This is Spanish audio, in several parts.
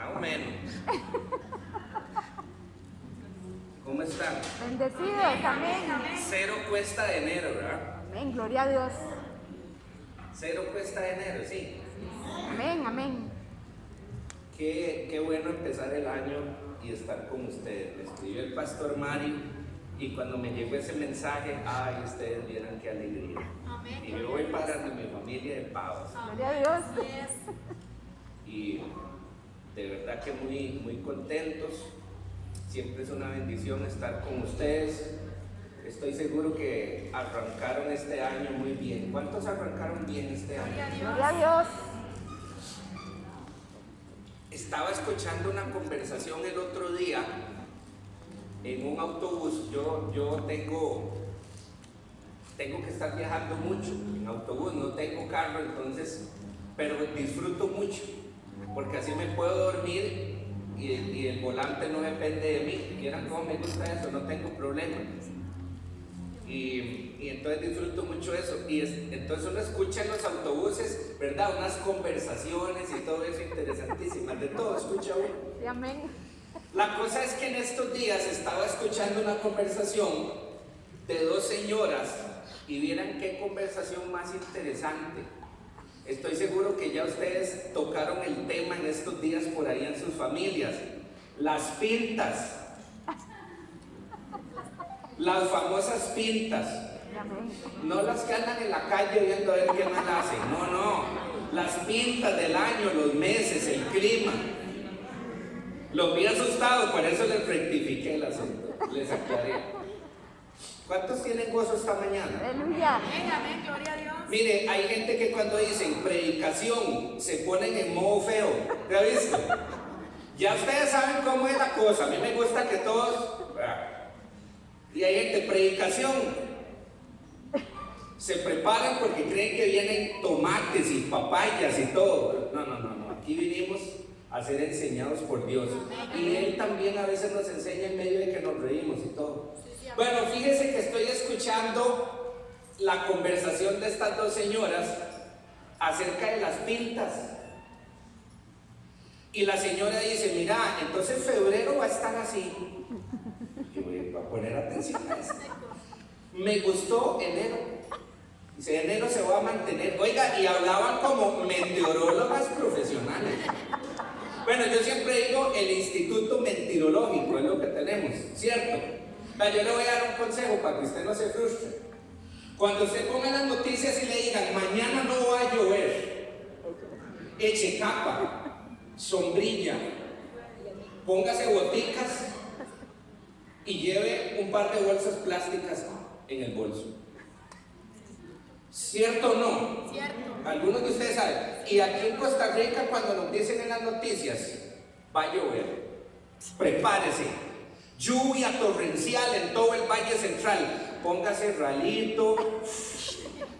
Más o menos. ¿Cómo están? Bendecidos, amén. Cero cuesta de enero, ¿verdad? Amén, gloria a Dios. Cero cuesta de enero, sí. Amén, amén. Qué bueno empezar el año y estar con ustedes. Me escribió el pastor Mario y cuando me llegó ese mensaje, ay, ustedes vieran qué alegría. Amén. Y me voy para mi familia de Pavos. Gloria a Dios. Y de verdad que muy contentos. Siempre es una bendición estar con ustedes. Estoy seguro que arrancaron este año muy bien. ¿Cuántos arrancaron bien este año? Gloria a Dios. Estaba escuchando una conversación el otro día en un autobús. Yo tengo que estar viajando mucho en autobús, no tengo carro, entonces, pero disfruto mucho, porque así me puedo dormir y el volante no depende de mí. Quieran cómo me gusta eso, no tengo problema. Y entonces disfruto mucho eso. Y entonces uno escucha en los autobuses, ¿verdad? Unas conversaciones y todo eso interesantísimas, de todo escucha uno. Sí, amén. La cosa es que en estos días estaba escuchando una conversación de dos señoras y vieran qué conversación más interesante. Estoy seguro que ya ustedes tocaron el tema en estos días por ahí en sus familias. Las pintas. Las famosas pintas. Amén. No las que andan en la calle viendo a ver qué más hacen. No. Las pintas del año, los meses, el clima. Los vi asustados, por eso les rectifiqué el asunto. Les aclaré. ¿Cuántos tienen gozo esta mañana? Aleluya. Amén, amén, gloria a Dios. Mire, hay gente que cuando dicen predicación se ponen en modo feo. ¿Ya ha visto? Ya ustedes saben cómo es la cosa. A mí me gusta que todos... Y hay gente, predicación. Se preparan porque creen que vienen tomates y papayas y todo. No. Aquí vinimos a ser enseñados por Dios. Y Él también a veces nos enseña en medio de que nos reímos y todo. Bueno, fíjense que estoy escuchando la conversación de estas dos señoras acerca de las pintas. Y la señora dice, mira, entonces febrero va a estar así. Yo voy a poner atención a esto. Me gustó enero. Dice, enero se va a mantener. Oiga, y hablaban como meteorólogas profesionales. Bueno, yo siempre digo, el instituto mentirológico es lo que tenemos, ¿cierto? Yo le voy a dar un consejo para que usted no se frustre. Cuando usted ponga las noticias y le digan, mañana no va a llover, eche capa, sombrilla, póngase boticas y lleve un par de bolsas plásticas en el bolso. ¿Cierto o no? Cierto. Algunos de ustedes saben. Y aquí en Costa Rica, cuando nos dicen en las noticias, va a llover, prepárese. Lluvia torrencial en todo el Valle Central. Póngase ralito,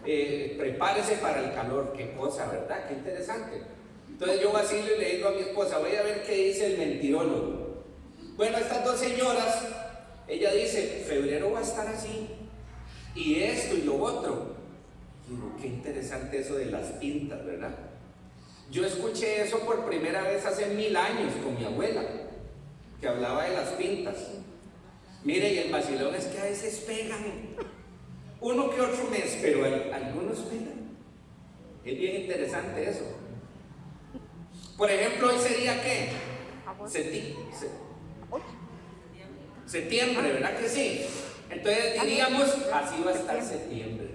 prepárese para el calor. Qué cosa, ¿verdad? Qué interesante. Entonces yo vacilo y le digo a mi esposa, voy a ver qué dice el mentirólogo. Bueno, estas dos señoras, ella dice, febrero va a estar así, y esto y lo otro. Digo, qué interesante eso de las pintas, ¿verdad? Yo escuché eso por primera vez hace 1000 años con mi abuela, que hablaba de las pintas. Mire, y el vacilón es que a veces pegan uno que otro mes, pero algunos pegan. Es bien interesante eso. Por ejemplo, hoy sería ¿qué? Septiembre, ¿verdad que sí? Entonces diríamos, así va a estar septiembre.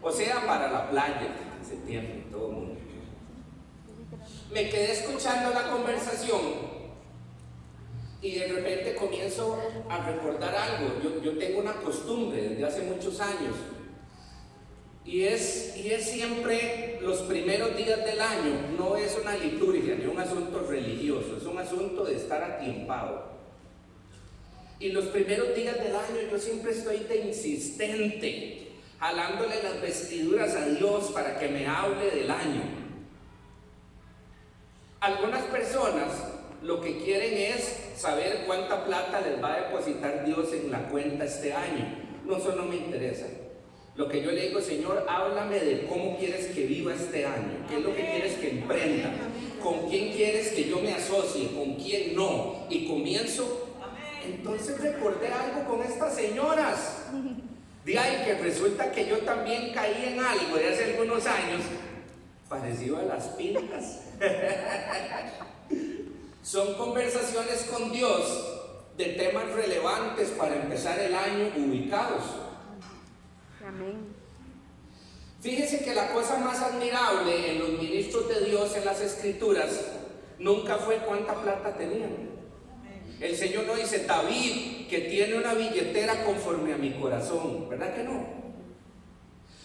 O sea, para la playa, en septiembre, todo el mundo. Me quedé escuchando la conversación y de repente comienzo a recordar algo. Yo tengo una costumbre desde hace muchos años y es siempre los primeros días del año. No es una liturgia ni un asunto religioso, es un asunto de estar atiempado. Y los primeros días del año yo siempre estoy de insistente, jalándole las vestiduras a Dios para que me hable del año. Algunas personas lo que quieren es saber cuánta plata les va a depositar Dios en la cuenta este año. No, eso no me interesa. Lo que yo le digo, Señor, háblame de cómo quieres que viva este año, qué es lo que quieres que emprenda, con quién quieres que yo yo me asocie, con quién no, y comienzo. Entonces recordé algo con estas señoras. De ahí que resulta que yo también caí en algo de hace algunos años, parecido a las pintas. Son conversaciones con Dios de temas relevantes para empezar el año ubicados. Amén. Fíjese que la cosa más admirable en los ministros de Dios en las Escrituras nunca fue cuánta plata tenían. El Señor no dice, David, que tiene una billetera conforme a mi corazón, ¿verdad que no?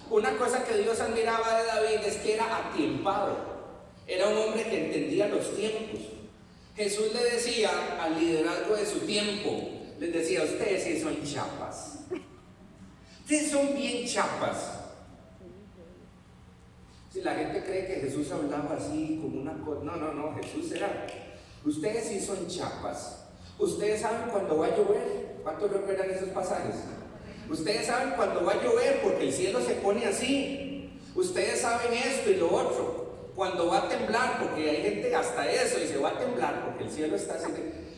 Una cosa que Dios admiraba de David es que era atiempado, era un hombre que entendía los tiempos. Jesús le decía al liderazgo de su tiempo, les decía, ustedes sí son chapas, ustedes son bien chapas. Si la gente cree que Jesús hablaba así como una cosa, no, Jesús era, ustedes sí son chapas. Ustedes saben cuándo va a llover. ¿Cuántos recuerdan esos pasajes? Ustedes saben cuándo va a llover porque el cielo se pone así. Ustedes saben esto y lo otro. Cuando va a temblar, porque hay gente hasta eso y se va a temblar porque el cielo está así.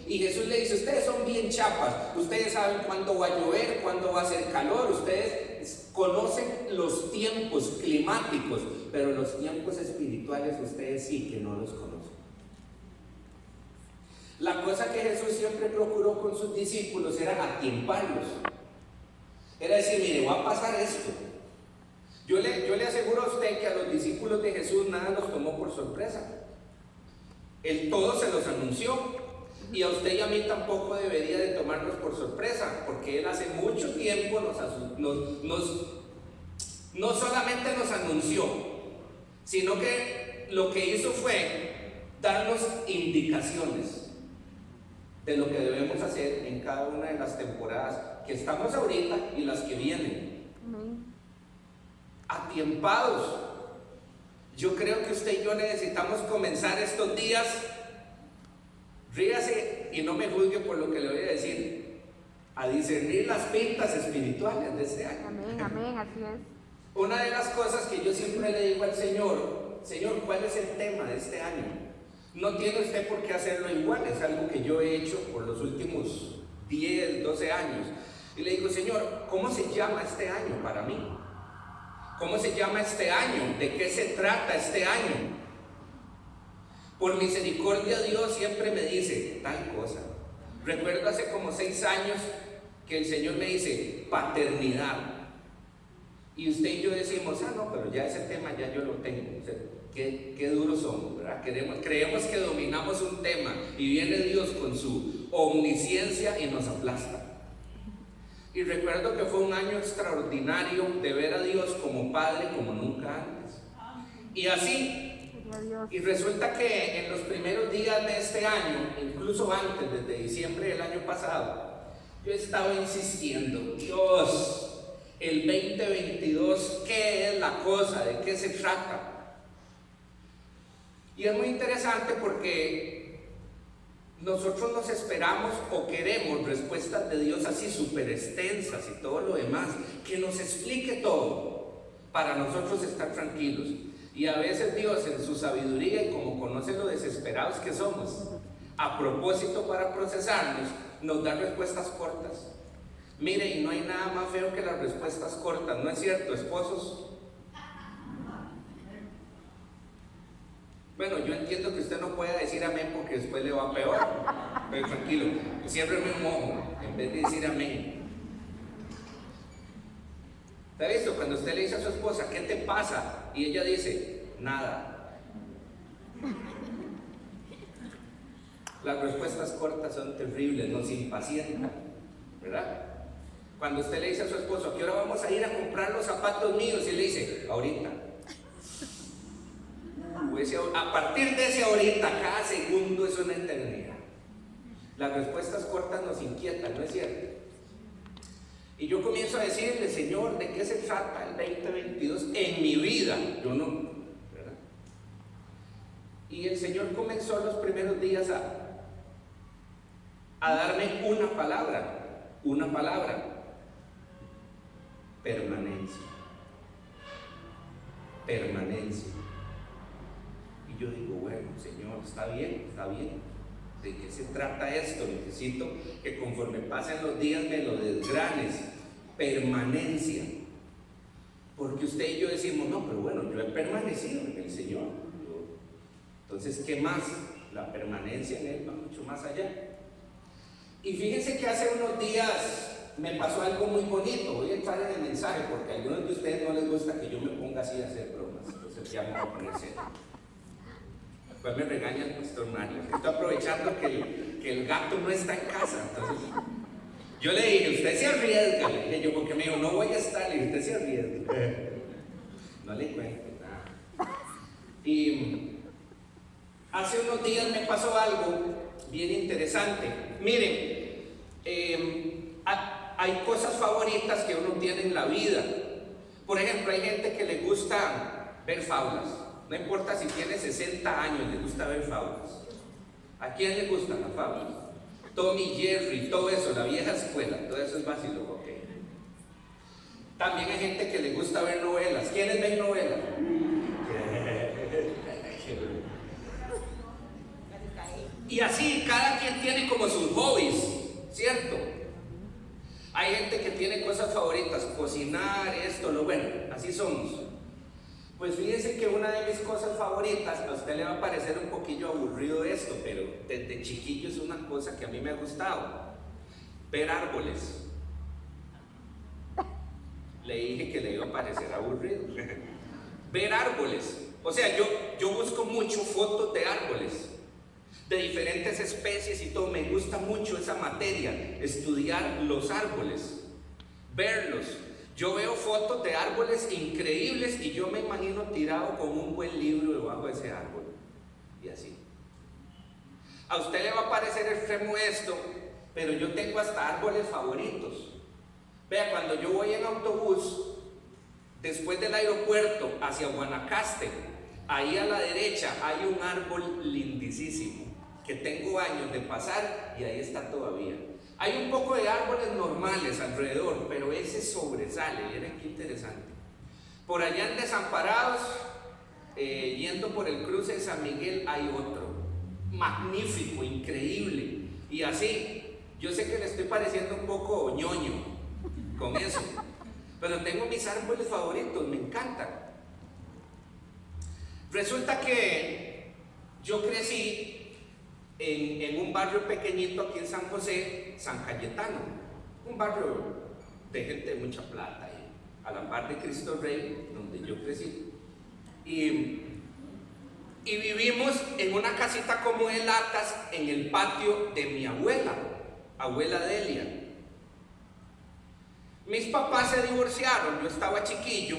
Y Jesús le dice, ustedes son bien chapas. Ustedes saben cuándo va a llover, cuándo va a hacer calor. Ustedes conocen los tiempos climáticos, pero los tiempos espirituales ustedes sí que no los conocen. La cosa que Jesús siempre procuró con sus discípulos era atiemparlos. Era decir, mire, va a pasar esto. Yo le aseguro a usted que a los discípulos de Jesús nada los tomó por sorpresa. Él todo se los anunció. Y a usted y a mí tampoco debería de tomarnos por sorpresa, porque Él hace mucho tiempo no solamente nos anunció, sino que lo que hizo fue darnos indicaciones de lo que debemos hacer en cada una de las temporadas que estamos ahorita y las que vienen. Atiempados. Yo creo que usted y yo necesitamos comenzar estos días, ríase y no me juzgue por lo que le voy a decir, a discernir las pintas espirituales de este año. Amén, así es. Una de las cosas que yo siempre le digo al Señor, Señor, ¿cuál es el tema de este año? No tiene usted por qué hacerlo igual, es algo que yo he hecho por los últimos 10, 12 años. Y le digo, Señor, ¿cómo se llama este año para mí? ¿Cómo se llama este año? ¿De qué se trata este año? Por misericordia Dios siempre me dice tal cosa. Recuerdo hace como 6 años que el Señor me dice paternidad. Y usted y yo decimos, no, pero ya ese tema ya yo lo tengo. O sea, qué duros somos, ¿verdad? Creemos que dominamos un tema y viene Dios con su omnisciencia y nos aplasta. Y recuerdo que fue un año extraordinario de ver a Dios como Padre como nunca antes. Y así. Y resulta que en los primeros días de este año, incluso antes, desde diciembre del año pasado, yo estaba insistiendo, Dios, el 2022, ¿qué es la cosa? ¿De qué se trata? Y es muy interesante porque nosotros nos esperamos o queremos respuestas de Dios así súper extensas y todo lo demás, que nos explique todo para nosotros estar tranquilos. Y a veces Dios en su sabiduría y como conoce lo desesperados que somos, a propósito para procesarnos, nos da respuestas cortas. Mire, y no hay nada más feo que las respuestas cortas, ¿no es cierto, esposos? Bueno, yo entiendo que usted no pueda decir amén porque después le va peor, pero tranquilo, ciérreme un ojo en vez de decir amén. ¿Está visto? Cuando usted le dice a su esposa, ¿qué te pasa? Y ella dice, nada. Las respuestas cortas son terribles, nos impacientan, ¿verdad? Cuando usted le dice a su esposo, ¿a qué hora vamos a ir a comprar los zapatos míos? Y le dice, ahorita. A partir de ese ahorita, cada segundo es una eternidad. Las respuestas cortas nos inquietan, ¿no es cierto? Y yo comienzo a decirle, Señor, ¿de qué se trata el 2022 en mi vida? Yo no, ¿verdad? Y el Señor comenzó los primeros días a darme una palabra, permanencia. Y yo digo, bueno, Señor, está bien, ¿de qué se trata esto? Necesito que conforme pasen los días me lo desgranes. Permanencia. Porque usted y yo decimos, no, pero bueno, yo he permanecido en el Señor. Entonces, ¿qué más? La permanencia en Él va mucho más allá. Y fíjense que hace unos días me pasó algo muy bonito. Voy a entrar en el mensaje porque a algunos de ustedes no les gusta que yo me ponga así a hacer bromas. Entonces ya me voy a poner serio. Después me regaña el pastor Mario. Estoy aprovechando que el gato no está en casa. Entonces, yo le dije, usted se arriesga. Le dije yo, porque me dijo, no voy a estar. Le dije, usted se arriesga. No le cuento nada. Y hace unos días me pasó algo bien interesante. Miren, hay cosas favoritas que uno tiene en la vida. Por ejemplo, hay gente que le gusta ver faulas. No importa si tiene 60 años, le gusta ver faulas. ¿A quién le gustan las faulas? Tommy Jerry, todo eso, la vieja escuela, todo eso es vacilo, ok. También hay gente que le gusta ver novelas. ¿Quiénes ven novelas? Y así, cada quien tiene como sus hobbies, ¿cierto? Hay gente que tiene cosas favoritas, cocinar, esto, lo bueno, así somos. Pues fíjense que una de mis cosas favoritas, a usted le va a parecer un poquillo aburrido esto, pero desde chiquillo es una cosa que a mí me ha gustado: ver árboles. Le dije que le iba a parecer aburrido. Ver árboles. O sea, yo busco mucho fotos de árboles, de diferentes especies y todo. Me gusta mucho esa materia, estudiar los árboles, verlos. Yo veo fotos de árboles increíbles y yo me imagino tirado con un buen libro debajo de ese árbol. Y así. A usted le va a parecer extremo esto, pero yo tengo hasta árboles favoritos. Vea, cuando yo voy en autobús, después del aeropuerto hacia Guanacaste, ahí a la derecha hay un árbol lindísimo, que tengo años de pasar y ahí está todavía. Hay un poco de árboles normales alrededor, pero ese sobresale. Miren qué interesante. Por allá en Desamparados, yendo por el cruce de San Miguel, hay otro magnífico, increíble. Y así, yo sé que le estoy pareciendo un poco ñoño con eso, pero tengo mis árboles favoritos, me encantan. Resulta que yo crecí en un barrio pequeñito aquí en San José, San Cayetano, un barrio de gente de mucha plata, a la par de Cristo Rey, donde yo crecí. Y vivimos en una casita como de latas en el patio de mi abuela Delia. Mis papás se divorciaron, yo estaba chiquillo,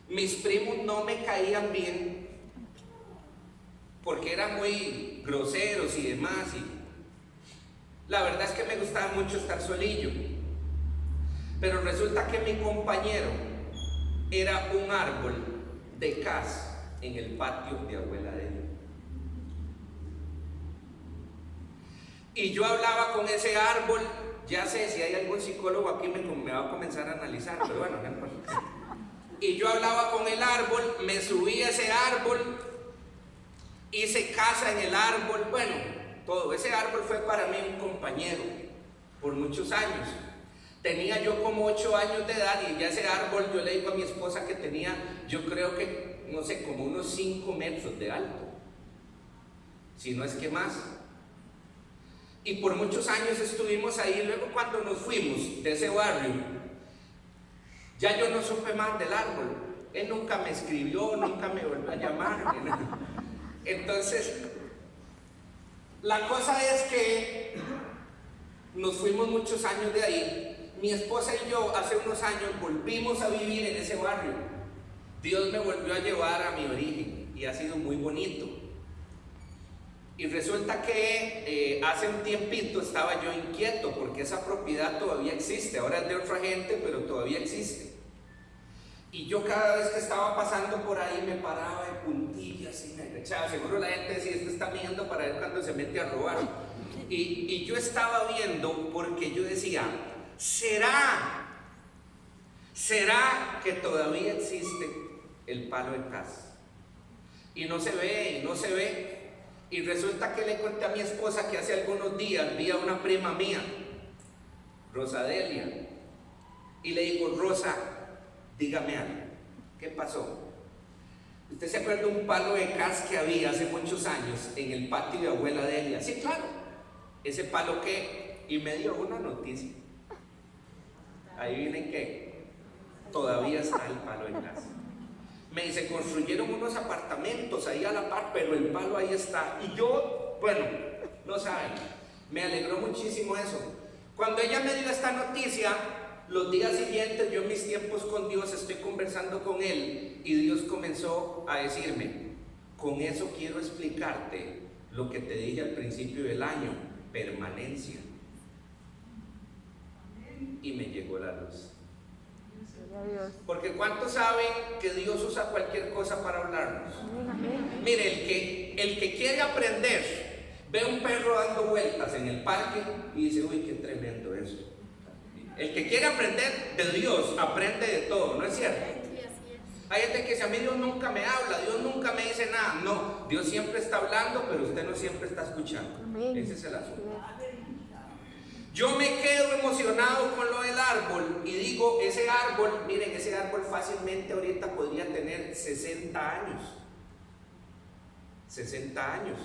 mis primos no me caían bien porque eran muy groseros y demás, y la verdad es que me gustaba mucho estar solillo. Pero resulta que mi compañero era un árbol de cas en el patio de abuela de él. Y yo hablaba con ese árbol. Ya sé, si hay algún psicólogo aquí me va a comenzar a analizar, pero bueno, no importa. Y yo hablaba con el árbol, me subí a ese árbol, hice casa en el árbol, bueno, todo. Ese árbol fue para mí un compañero por muchos años. Tenía yo como 8 años de edad y ya ese árbol, yo le digo a mi esposa que tenía, yo creo que, no sé, como unos 5 metros de alto, si no es que más. Y por muchos años estuvimos ahí. Luego cuando nos fuimos de ese barrio, ya yo no supe más del árbol. Él nunca me escribió, nunca me volvió a llamar. Entonces, la cosa es que nos fuimos muchos años de ahí. Mi esposa y yo hace unos años volvimos a vivir en ese barrio. Dios me volvió a llevar a mi origen y ha sido muy bonito. Y resulta que hace un tiempito estaba yo inquieto porque esa propiedad todavía existe. Ahora es de otra gente, pero todavía existe. Y yo cada vez que estaba pasando por ahí me paraba de puntillas y me agachaba. Seguro la gente decía, esto está viendo para ver cuando se mete a robar. Y yo estaba viendo porque yo decía, ¿será que todavía existe el palo de cas? y no se ve, y no se ve. Y resulta que le conté a mi esposa que hace algunos días vi a una prima mía, Rosadelia, y le digo: Rosa, dígame algo, ¿qué pasó? ¿Usted se acuerda de un palo de cas que había hace muchos años en el patio de abuela Delia? Sí, claro. ¿Ese palo qué? Y me dio una noticia. Ahí viene que todavía está el palo de cas. Me dice: construyeron unos apartamentos ahí a la par, pero el palo ahí está. Y yo, bueno, no saben, me alegró muchísimo eso. Cuando ella me dio esta noticia, los días siguientes, yo en mis tiempos con Dios estoy conversando con Él, y Dios comenzó a decirme: con eso quiero explicarte lo que te dije al principio del año, permanencia. Y me llegó la luz. Porque ¿cuántos saben que Dios usa cualquier cosa para hablarnos? Mire, el que quiere aprender, ve un perro dando vueltas en el parque y dice: uy, qué tremendo eso. El que quiere aprender de Dios, aprende de todo, ¿no es cierto? Hay gente que dice: a mí Dios nunca me habla, Dios nunca me dice nada. No, Dios siempre está hablando, pero usted no siempre está escuchando. Ese es el asunto. Yo me quedo emocionado con lo del árbol y digo: ese árbol, miren, ese árbol fácilmente ahorita podría tener 60 años. 60 años.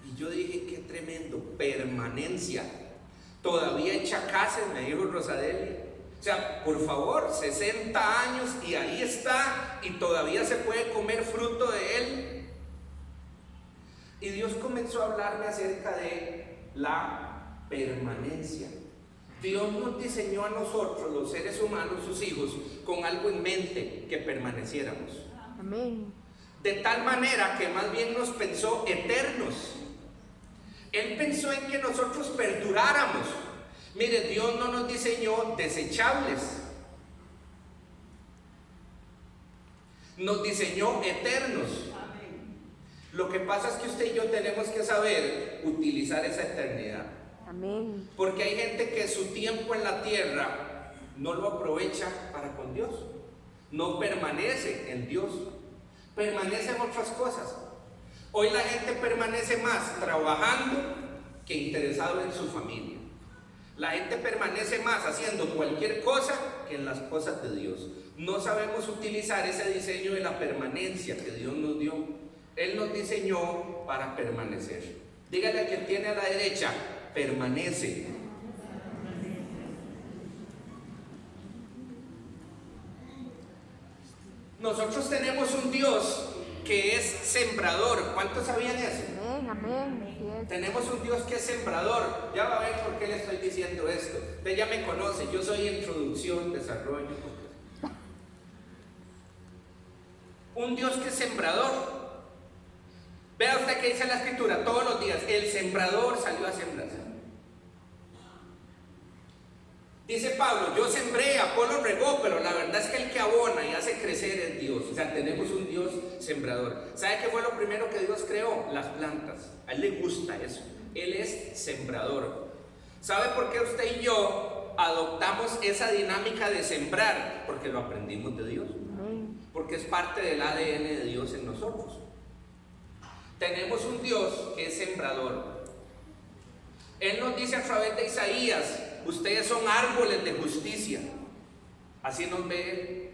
Y yo dije: qué tremendo, permanencia. Todavía echa casas, me dijo Rosadelia. O sea, por favor, 60 años y ahí está, y todavía se puede comer fruto de él. Y Dios comenzó a hablarme acerca de la permanencia. Dios nos diseñó a nosotros, los seres humanos, sus hijos, con algo en mente: que permaneciéramos. Amén. De tal manera que más bien nos pensó eternos. Él pensó en que nosotros perduráramos. Mire, Dios no nos diseñó desechables, nos diseñó eternos. Lo que pasa es que usted y yo tenemos que saber utilizar esa eternidad. Amén. Porque hay gente que su tiempo en la tierra no lo aprovecha para con Dios, no permanece en Dios, permanece en otras cosas. Hoy la gente permanece más trabajando que interesado en su familia. La gente permanece más haciendo cualquier cosa que en las cosas de Dios. No sabemos utilizar ese diseño de la permanencia que Dios nos dio. Él nos diseñó para permanecer. Dígale a quien tiene a la derecha: permanece. Nosotros tenemos un Dios que es sembrador. ¿Cuántos sabían eso? Amén, amén. Así es. Tenemos un Dios que es sembrador. Ya va a ver por qué le estoy diciendo esto. Usted ya me conoce, yo soy introducción, desarrollo. Un Dios que es sembrador. Vea usted que dice la escritura todos los días: el sembrador salió a sembrar. Dice Pablo: yo sembré, Apolo regó, pero la verdad es que el que abona y hace crecer es Dios. O sea, tenemos un Dios sembrador. ¿Sabe qué fue lo primero que Dios creó? Las plantas. A Él le gusta eso. Él es sembrador. ¿Sabe por qué usted y yo adoptamos esa dinámica de sembrar? Porque lo aprendimos de Dios. Porque es parte del ADN de Dios en nosotros. Tenemos un Dios que es sembrador. Él nos dice a través de Isaías: ustedes son árboles de justicia. Así nos ve Él.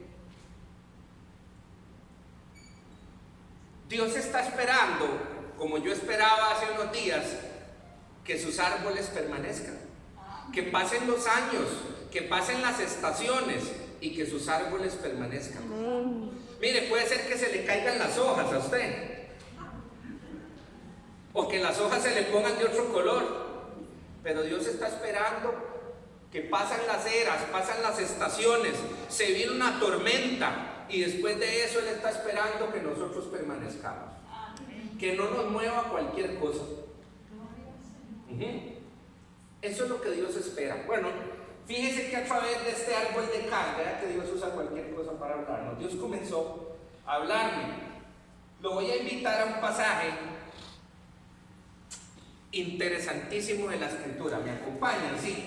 Dios está esperando, como yo esperaba hace unos días, que sus árboles permanezcan, que pasen los años, que pasen las estaciones y que sus árboles permanezcan. Mire, puede ser que se le caigan las hojas a usted, o que las hojas se le pongan de otro color, pero Dios está esperando que pasan las eras, pasan las estaciones, se viene una tormenta, y después de eso Él está esperando que nosotros permanezcamos, que no nos mueva cualquier cosa. Eso es lo que Dios espera. Bueno, fíjese que a través de este árbol de carga, que Dios usa cualquier cosa para hablarnos, Dios comenzó a hablarme. Lo voy a invitar a un pasaje interesantísimo de la escritura. ¿Me acompañan? Sí.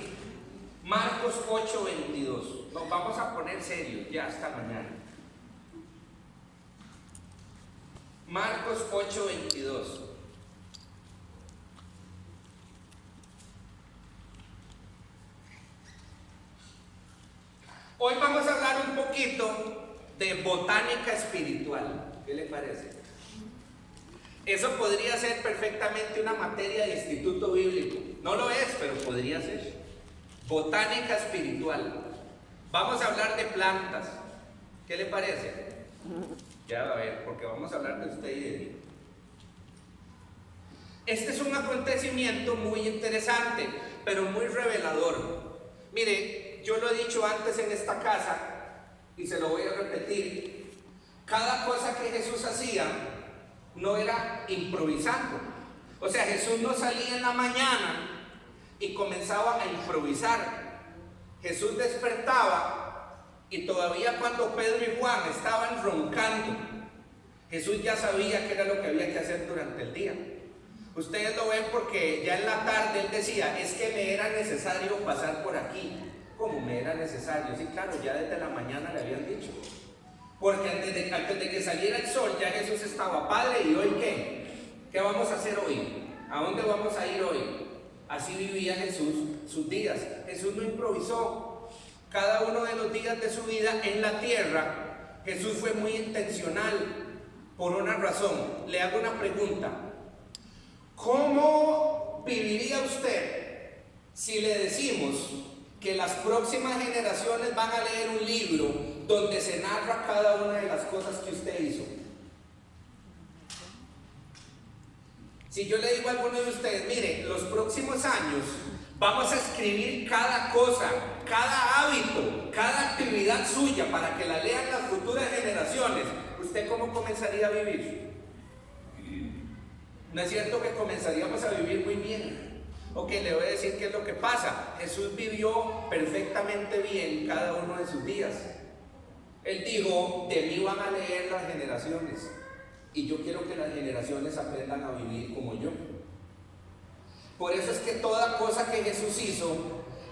Marcos 8:22. Nos vamos a poner serios ya hasta mañana. Marcos 8:22. Hoy vamos a hablar un poquito de botánica espiritual. ¿Qué le parece? Eso podría ser perfectamente una materia de instituto bíblico. No lo es, pero podría ser. Botánica espiritual. Vamos a hablar de plantas. ¿Qué le parece? Ya va a ver, porque vamos a hablar de usted y de mí. Este es un acontecimiento muy interesante, pero muy revelador. Mire, yo lo he dicho antes en esta casa y se lo voy a repetir. Cada cosa que Jesús hacía no era improvisando. O sea, Jesús no salía en la mañana y comenzaba a improvisar. Jesús despertaba y todavía cuando Pedro y Juan estaban roncando, Jesús ya sabía qué era lo que había que hacer durante el día. Ustedes lo ven porque ya en la tarde él decía, es que me era necesario pasar por aquí. ¿Cómo me era necesario? Sí, claro, ya desde la mañana le habían dicho. Porque antes de que saliera el sol ya Jesús estaba, Padre, ¿y hoy qué? ¿Qué vamos a hacer hoy? ¿A dónde vamos a ir hoy? Así vivía Jesús sus días. Jesús no improvisó. Cada uno de los días de su vida en la tierra, Jesús fue muy intencional por una razón. Le hago una pregunta. ¿Cómo viviría usted si le decimos que las próximas generaciones van a leer un libro donde se narra cada una de las cosas que usted hizo? Si yo le digo a alguno de ustedes, mire, los próximos años vamos a escribir cada cosa, cada hábito, cada actividad suya para que la lean las futuras generaciones, ¿usted cómo comenzaría a vivir? ¿No es cierto que comenzaríamos a vivir muy bien? Ok, le voy a decir qué es lo que pasa. Jesús vivió perfectamente bien cada uno de sus días. Él dijo, de mí van a leer las generaciones y yo quiero que las generaciones aprendan a vivir como yo. Por eso es que toda cosa que Jesús hizo,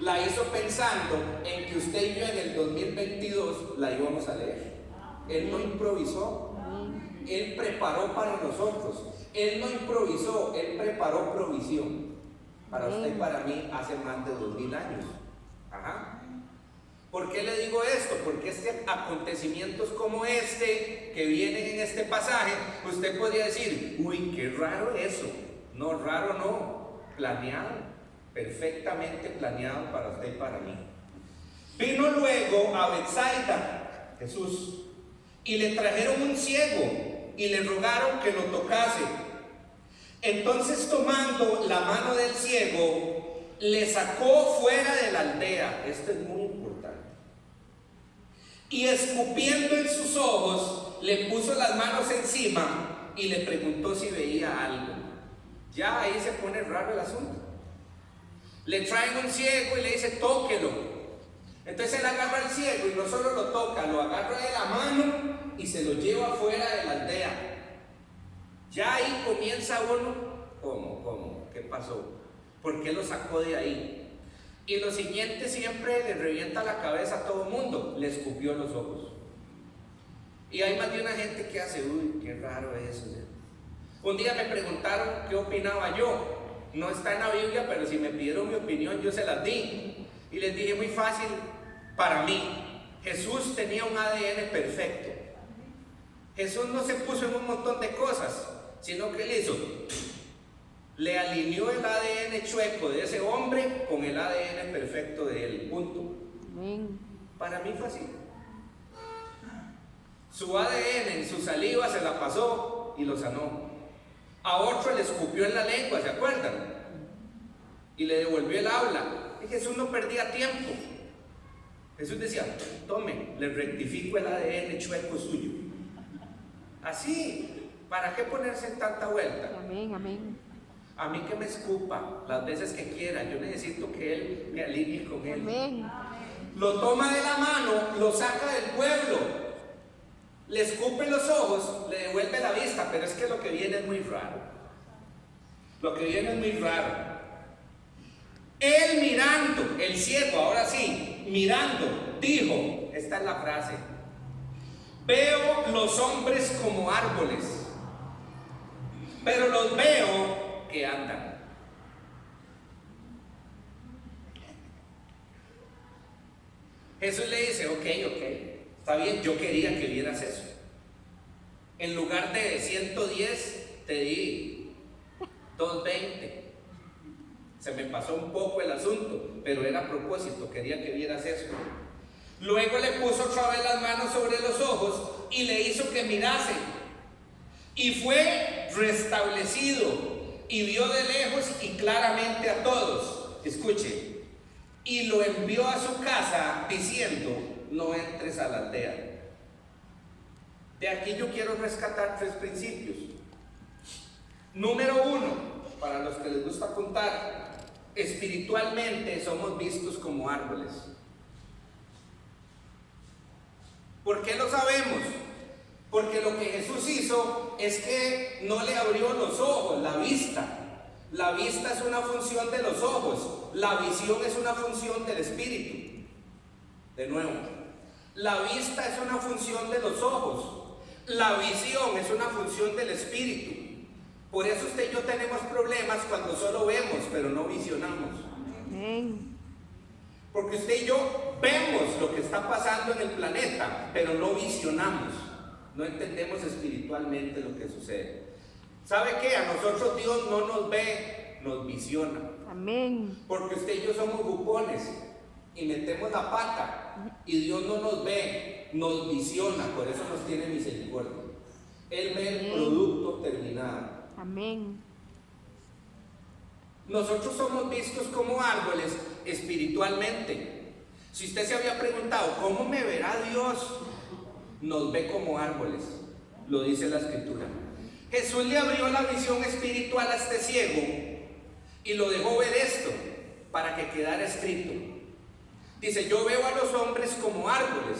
la hizo pensando en que usted y yo en el 2022 la íbamos a leer. Él no improvisó, Él preparó para nosotros. Él no improvisó, Él preparó provisión para usted y para mí hace más de 2000 años. Ajá. ¿Por qué le digo esto? Porque acontecimientos como este que vienen en este pasaje, usted podría decir, uy, qué raro eso. No, raro no, planeado, perfectamente planeado para usted y para mí. Vino luego a Betsaida, Jesús, y le trajeron un ciego y le rogaron que lo tocase. Entonces, tomando la mano del ciego, le sacó fuera de la aldea. Esto es muy importante. Y escupiendo en sus ojos, le puso las manos encima y le preguntó si veía algo. Ya ahí se pone raro el asunto. Le traen un ciego y le dice, tóquelo. Entonces él agarra al ciego y no solo lo toca, lo agarra de la mano y se lo lleva fuera de la aldea. Ya ahí comienza uno, ¿cómo? ¿Qué pasó? ¿Por qué lo sacó de ahí? Y lo siguiente siempre le revienta la cabeza a todo el mundo, le escupió los ojos. Y hay más de una gente que hace, uy, qué raro eso. Un día me preguntaron qué opinaba yo. No está en la Biblia, pero si me pidieron mi opinión, yo se las di. Y les dije, muy fácil, para mí, Jesús tenía un ADN perfecto. Jesús no se puso en un montón de cosas, sino que él hizo, le alineó el ADN chueco de ese hombre con el ADN perfecto de él, punto. Amén. Para mí fue así. Su ADN en su saliva se la pasó y lo sanó. A otro le escupió en la lengua, ¿se acuerdan? Y le devolvió el habla. Y Jesús no perdía tiempo. Jesús decía, tome, le rectifico el ADN chueco suyo. Así, ¿para qué ponerse en tanta vuelta? Amén, amén. A mí que me escupa las veces que quiera, yo necesito que Él me alinee con Él. Amén. Lo toma de la mano, lo saca del pueblo, le escupe los ojos, le devuelve la vista, pero es que lo que viene es muy raro. Lo que viene es muy raro. Él mirando, el ciego, ahora sí, mirando, dijo, esta es la frase, veo los hombres como árboles. pero los veo que andan. Jesús le dice, ok, está bien, yo quería que vieras eso. En lugar de 110, te di 220. Se me pasó un poco el asunto, pero era a propósito, quería que vieras eso. Luego le puso otra vez las manos sobre los ojos y le hizo que mirase. Y fue restablecido y vio de lejos y claramente a todos. Escuche. Y lo envió a su casa diciendo, no entres a la aldea. De aquí yo quiero rescatar 3 principios. Número 1, para los que les gusta contar, espiritualmente somos vistos como árboles. ¿Por qué lo sabemos? Porque lo que Jesús hizo es que no le abrió los ojos, la vista. La vista es una función de los ojos, la visión es una función del espíritu. De nuevo, la vista es una función de los ojos, la visión es una función del espíritu. Por eso usted y yo tenemos problemas cuando solo vemos, pero no visionamos. Amén. Porque usted y yo vemos lo que está pasando en el planeta, pero no visionamos, no entendemos espiritualmente lo que sucede. ¿Sabe qué? A nosotros Dios no nos ve, nos visiona. Amén. Porque usted y yo somos bucones y metemos la pata y Dios no nos ve, nos visiona, por eso nos tiene misericordia. Él ve el producto terminado. Amén. Nosotros somos vistos como árboles espiritualmente. Si usted se había preguntado, ¿cómo me verá Dios? Nos ve como árboles, lo dice la Escritura. Jesús le abrió la visión espiritual a este ciego y lo dejó ver esto para que quedara escrito. Dice, yo veo a los hombres como árboles.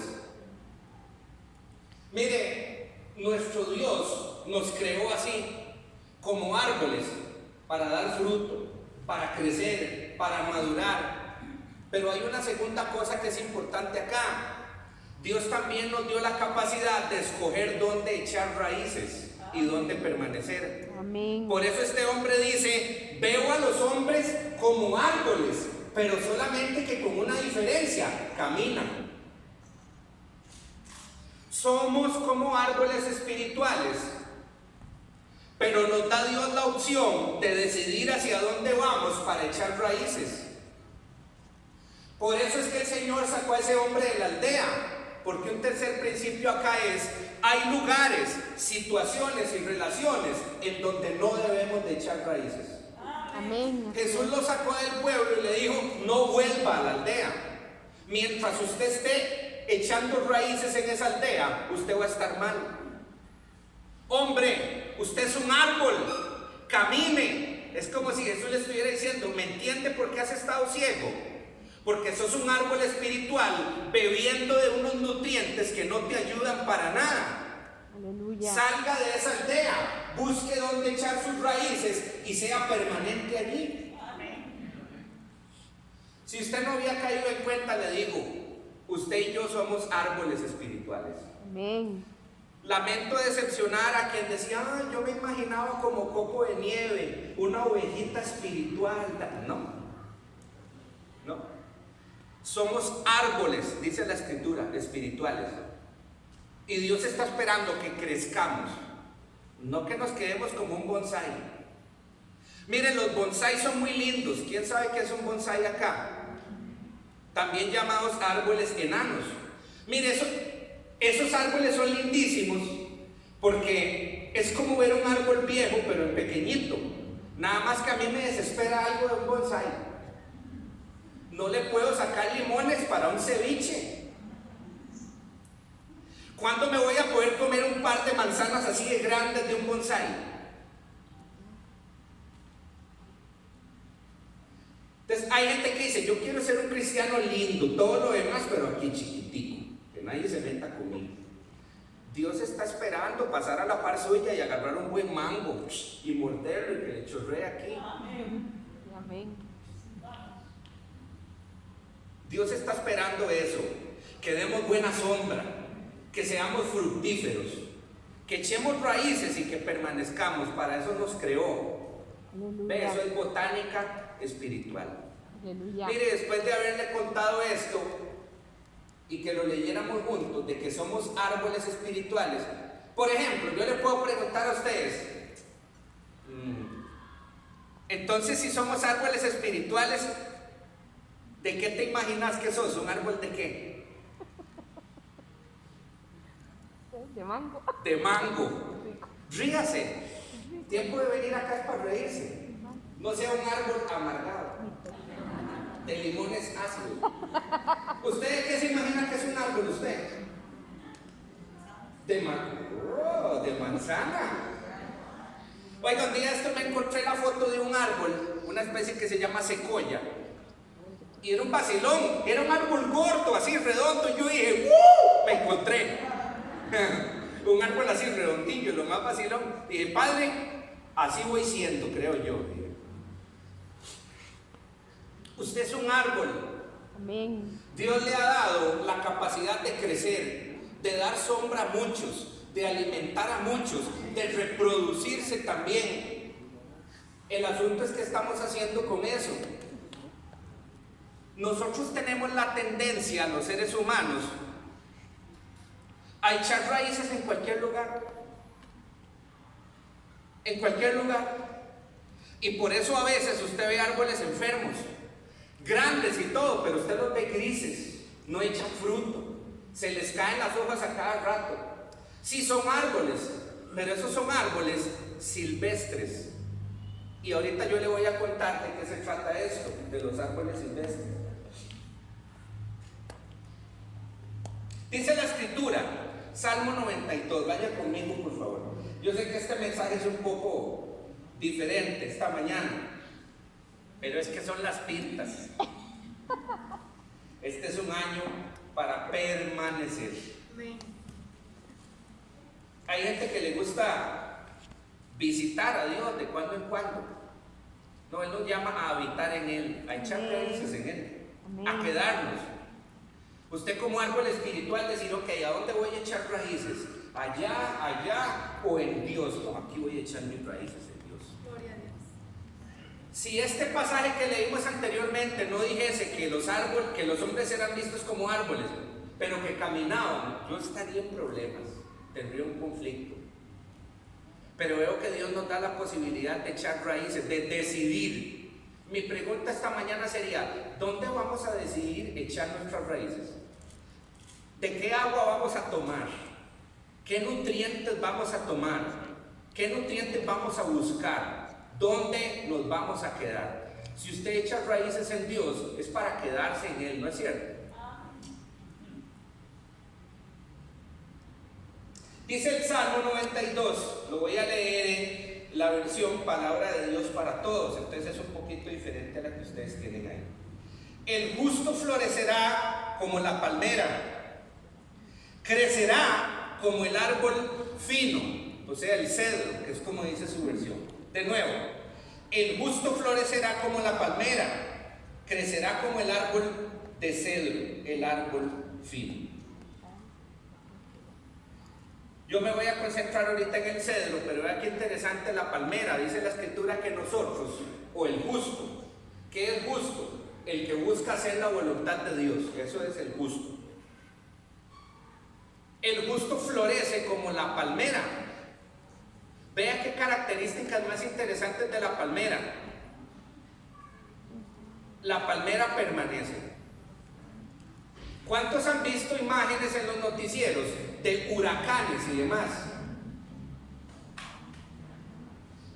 Mire, nuestro Dios nos creó así, como árboles, para dar fruto, para crecer, para madurar. Pero hay una segunda cosa que es importante acá. Dios también nos dio la capacidad de escoger dónde echar raíces y dónde permanecer. Amén. Por eso este hombre dice, veo a los hombres como árboles, pero solamente que con una diferencia, caminan. Somos como árboles espirituales, pero nos da Dios la opción de decidir hacia dónde vamos para echar raíces. Por eso es que el Señor sacó a ese hombre de la aldea. Porque un tercer principio acá es, hay lugares, situaciones y relaciones en donde no debemos de echar raíces. Amén. Jesús lo sacó del pueblo y le dijo, no vuelva a la aldea. Mientras usted esté echando raíces en esa aldea, usted va a estar mal. Hombre, usted es un árbol, camine. Es como si Jesús le estuviera diciendo, ¿me entiende por qué has estado ciego? Porque sos un árbol espiritual bebiendo de unos nutrientes que no te ayudan para nada. Aleluya. Salga de esa aldea, busque dónde echar sus raíces y sea permanente allí. Si usted no había caído en cuenta, le digo, usted y yo somos árboles espirituales. Amén. Lamento decepcionar a quien decía, yo me imaginaba como copo de nieve, una ovejita espiritual. No. Somos árboles, dice la Escritura, espirituales. Y Dios está esperando que crezcamos, no que nos quedemos como un bonsái. Miren, los bonsái son muy lindos. ¿Quién sabe qué es un bonsái acá? También llamados árboles enanos. Mire, esos árboles son lindísimos porque es como ver un árbol viejo pero en pequeñito. Nada más que a mí me desespera algo de un bonsái. No le puedo sacar limones para un ceviche. ¿Cuándo me voy a poder comer un par de manzanas así de grandes de un bonsái? Entonces hay gente que dice, yo quiero ser un cristiano lindo, todo lo demás, pero aquí chiquitico, que nadie se meta conmigo. Dios está esperando pasar a la par suya y agarrar un buen mango y morderlo y que le chorree aquí. Amén. Dios está esperando eso, que demos buena sombra, que seamos fructíferos, que echemos raíces y que permanezcamos. Para eso nos creó. ¿Ve? Eso es botánica espiritual. Aleluya. Mire, después de haberle contado esto y que lo leyéramos juntos, de que somos árboles espirituales, por ejemplo, yo le puedo preguntar a ustedes, entonces si somos árboles espirituales, ¿de qué te imaginas que sos? ¿Un árbol de qué? De mango. De mango. Ríase. Tiempo de venir acá es para reírse. No sea un árbol amargado, de limones ácidos. ¿Usted qué se imagina que es un árbol usted? De mango, de manzana. Oiga, un día me encontré la foto de un árbol, una especie que se llama secoya. Y era un vacilón, era un árbol gordo, así redondo. Y yo dije, ¡uh! Me encontré un árbol así redondillo, lo más vacilón. Y dije, Padre, así voy siendo, creo yo. Usted es un árbol. Amén. Dios le ha dado la capacidad de crecer, de dar sombra a muchos, de alimentar a muchos, de reproducirse también. El asunto es que estamos haciendo con eso. Nosotros tenemos la tendencia, los seres humanos, a echar raíces en cualquier lugar. En cualquier lugar. Y por eso a veces usted ve árboles enfermos, grandes y todo, pero usted los ve grises, no echan fruto, se les caen las hojas a cada rato. Sí son árboles, pero esos son árboles silvestres. Y ahorita yo le voy a contar de qué se trata esto, de los árboles silvestres. Dice la escritura, Salmo 92, vaya conmigo por favor. Yo sé que este mensaje es un poco diferente esta mañana, pero es que son las pintas. Este es un año para permanecer. Hay gente que le gusta visitar a Dios de cuando en cuando. No, Él nos llama a habitar en Él, a echar raíces en Él, a quedarnos. Usted como árbol espiritual decir, ok, ¿a dónde voy a echar raíces? Allá, allá o en Dios. No, aquí voy a echar mis raíces en Dios. Gloria a Dios. Si este pasaje que leímos anteriormente no dijese que los hombres eran vistos como árboles, pero que caminaban, yo estaría en problemas, tendría un conflicto. Pero veo que Dios nos da la posibilidad de echar raíces, de decidir. Mi pregunta esta mañana sería, ¿dónde vamos a decidir echar nuestras raíces? ¿De qué agua vamos a tomar? ¿Qué nutrientes vamos a tomar? ¿Qué nutrientes vamos a buscar? ¿Dónde nos vamos a quedar? Si usted echa raíces en Dios, es para quedarse en Él, ¿no es cierto? Dice el Salmo 92, lo voy a leer en la versión Palabra de Dios para Todos, entonces es un poquito diferente a la que ustedes tienen ahí. El justo florecerá como la palmera, crecerá como el árbol fino, o sea, el cedro, que es como dice su versión. De nuevo, el justo florecerá como la palmera, crecerá como el árbol de cedro, el árbol fino. Yo me voy a concentrar ahorita en el cedro, pero vea qué interesante la palmera. Dice la escritura que nosotros, o el justo, ¿qué es justo? El que busca hacer la voluntad de Dios, eso es el justo. El justo florece como la palmera. Vea qué características más interesantes de la palmera. La palmera permanece. ¿Cuántos han visto imágenes en los noticieros de huracanes y demás?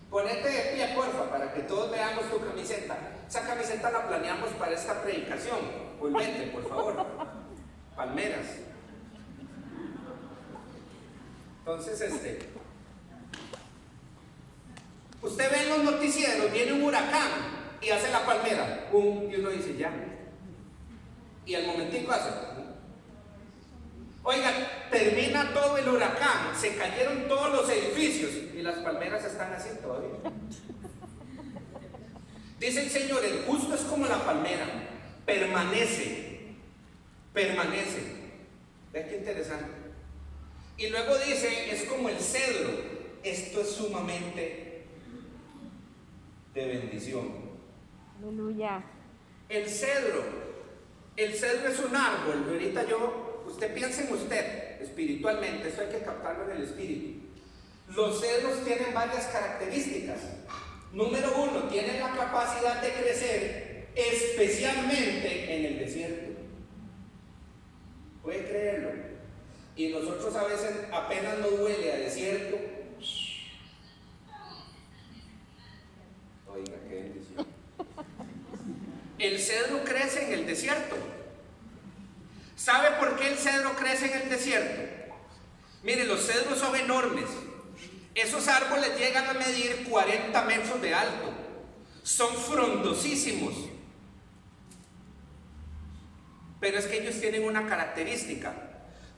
Ponete de pie, porfa, para que todos veamos tu camiseta. Esa camiseta la planeamos para esta predicación. Pues vete, por favor. Palmeras. Entonces, usted ve en los noticieros, viene un huracán y hace la palmera. Y uno dice, ya. Y al momentico hace. Oigan, termina todo el huracán, se cayeron todos los edificios y las palmeras están así todavía. Dice el Señor, el justo es como la palmera, permanece. Vean qué interesante. Y luego dice, es como el cedro. Esto es sumamente de bendición. Aleluya. El cedro es un árbol. Ahorita usted piensa en usted espiritualmente, eso hay que captarlo en el espíritu. Los cedros tienen varias características. Número 1, tienen la capacidad de crecer especialmente en el desierto. ¿Puede creerlo? Y nosotros a veces apenas nos huele a desierto. Oiga, qué bendición. El cedro crece en el desierto. ¿Sabe por qué el cedro crece en el desierto? Mire, los cedros son enormes. Esos árboles llegan a medir 40 metros de alto. Son frondosísimos. Pero es que ellos tienen una característica.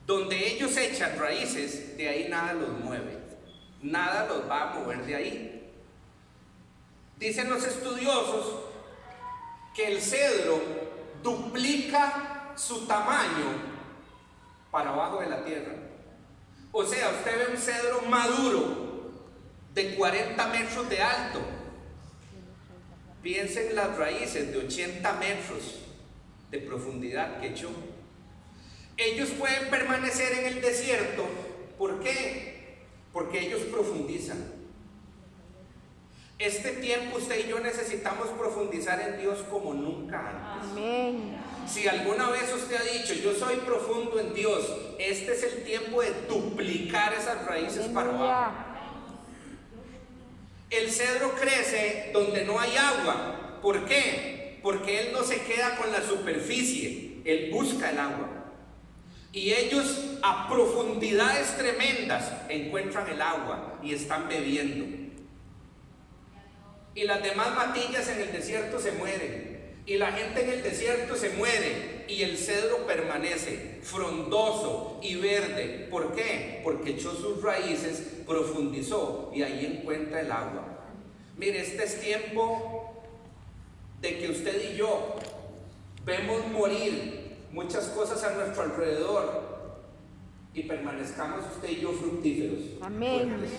Donde ellos echan raíces, de ahí nada los mueve. Nada los va a mover de ahí. Dicen los estudiosos que el cedro duplica su tamaño para abajo de la tierra. O sea, usted ve un cedro maduro de 40 metros de alto. Piensen en las raíces de 80 metros de profundidad que echó. Ellos pueden permanecer en el desierto. ¿Por qué? Porque ellos profundizan. Este tiempo usted y yo necesitamos profundizar en Dios como nunca antes. Amén. Si alguna vez usted ha dicho, yo soy profundo en Dios, este es el tiempo de duplicar esas raíces para abajo. El cedro crece donde no hay agua. ¿Por qué? Porque él no se queda con la superficie, él busca el agua. Y ellos a profundidades tremendas encuentran el agua y están bebiendo. Y las demás matillas en el desierto se mueren. Y la gente en el desierto se muere. Y el cedro permanece frondoso y verde. ¿Por qué? Porque echó sus raíces, profundizó y ahí encuentra el agua. Mire, este es tiempo de que usted y yo vemos morir muchas cosas a nuestro alrededor y permanezcamos usted y yo fructíferos. Amén. Fuertes.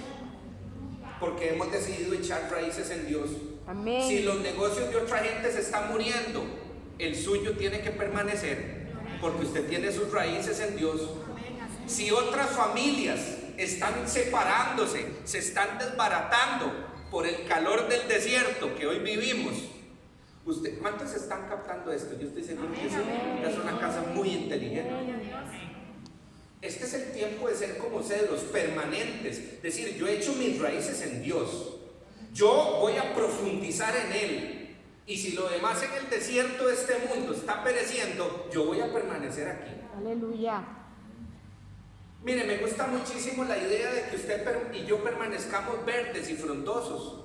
Porque hemos decidido echar raíces en Dios. Amén. Si los negocios de otra gente se están muriendo, el suyo tiene que permanecer, porque usted tiene sus raíces en Dios. Si otras familias están separándose, se están desbaratando por el calor del desierto que hoy vivimos, ¿cuántos están captando esto? Yo estoy seguro que sí, es una casa muy inteligente. Este es el tiempo de ser como cedros permanentes. Es decir, yo he hecho mis raíces en Dios. Yo voy a profundizar en Él. Y si lo demás en el desierto de este mundo está pereciendo, yo voy a permanecer aquí. Aleluya. Mire, me gusta muchísimo la idea de que usted y yo permanezcamos verdes y frondosos.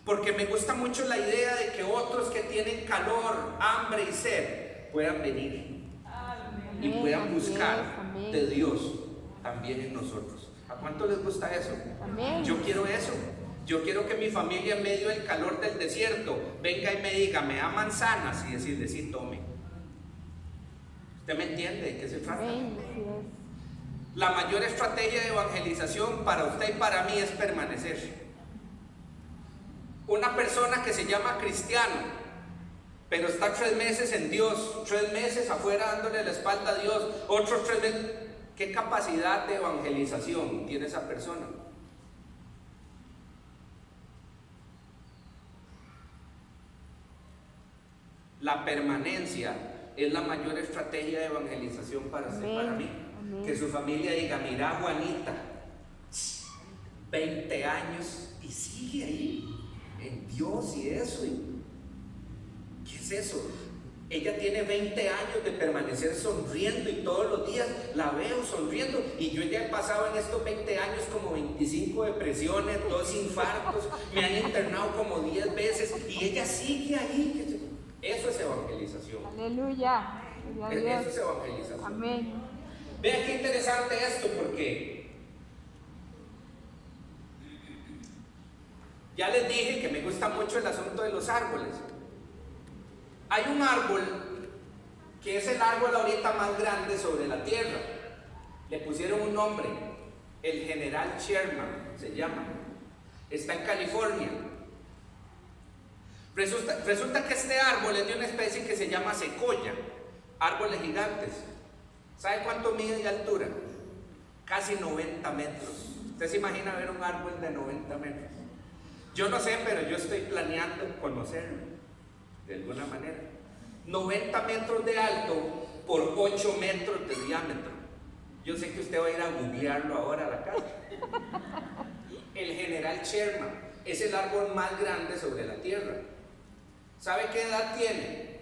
Porque me gusta mucho la idea de que otros que tienen calor, hambre y sed puedan venir. Y puedan buscar de Dios también en nosotros. ¿A cuánto les gusta eso? Amén. Yo quiero eso. Yo quiero que mi familia en medio del calor del desierto venga y me diga, me da manzanas, y decirle, sí, tome. ¿Usted me entiende de qué se trata? Amén. Así es. La mayor estrategia de evangelización para usted y para mí es permanecer. Una persona que se llama cristiano, pero está 3 meses en Dios, 3 meses afuera dándole la espalda a Dios, otros 3 meses. ¿Qué capacidad de evangelización tiene esa persona? La permanencia es la mayor estrategia de evangelización para usted y para mí. Amén. Que su familia diga, mira Juanita, 20 años y sigue ahí, en Dios y eso. ¿Qué es eso? Ella tiene 20 años de permanecer sonriendo y todos los días la veo sonriendo. Y yo ya he pasado en estos 20 años como 25 depresiones, 2 infartos, me han internado como 10 veces y ella sigue ahí. Eso es evangelización. Aleluya. Gloria a Eso es Dios. evangelización. Amén. Vean qué interesante esto, porque ya les dije que me gusta mucho el asunto de los árboles. Hay un árbol que es el árbol ahorita más grande sobre la tierra. Le pusieron un nombre, El General Sherman se llama. Está en California. Resulta que este árbol es de una especie que se llama secoya, árboles gigantes. ¿Sabe cuánto mide de altura? Casi 90 metros. ¿Usted se imagina ver un árbol de 90 metros? Yo no sé, pero yo estoy planeando conocerlo, de alguna manera. 90 metros de alto por 8 metros de diámetro. Yo sé que usted va a ir a googlearlo ahora a la casa. El General Sherman es el árbol más grande sobre la Tierra. ¿Sabe qué edad tiene?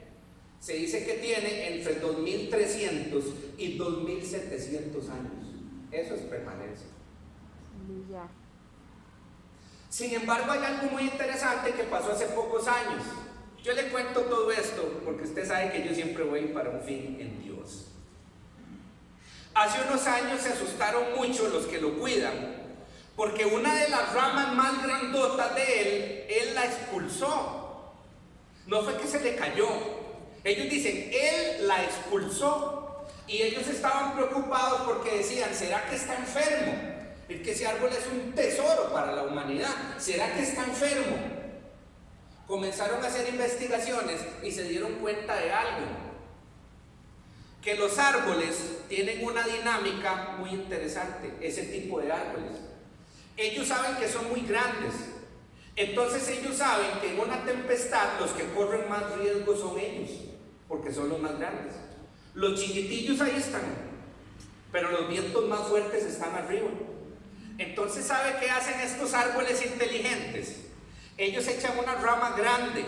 Se dice que tiene entre 2300 y 2700 años. Eso es permanencia. Aleluya. Sin embargo, hay algo muy interesante que pasó hace pocos años. Yo le cuento todo esto porque usted sabe que yo siempre voy para un fin en Dios. Hace unos años se asustaron mucho los que lo cuidan, porque una de las ramas más grandotas de él la expulsó. No fue que se le cayó. Ellos dicen, él la expulsó. Y ellos estaban preocupados porque decían, ¿será que está enfermo? Es que ese árbol es un tesoro para la humanidad. ¿Será que está enfermo? Comenzaron a hacer investigaciones y se dieron cuenta de algo. Que los árboles tienen una dinámica muy interesante, ese tipo de árboles. Ellos saben que son muy grandes. Entonces ellos saben que en una tempestad los que corren más riesgo son ellos, porque son los más grandes. Los chiquitillos ahí están, pero los vientos más fuertes están arriba. Entonces, ¿sabe qué hacen estos árboles inteligentes? Ellos echan una rama grande,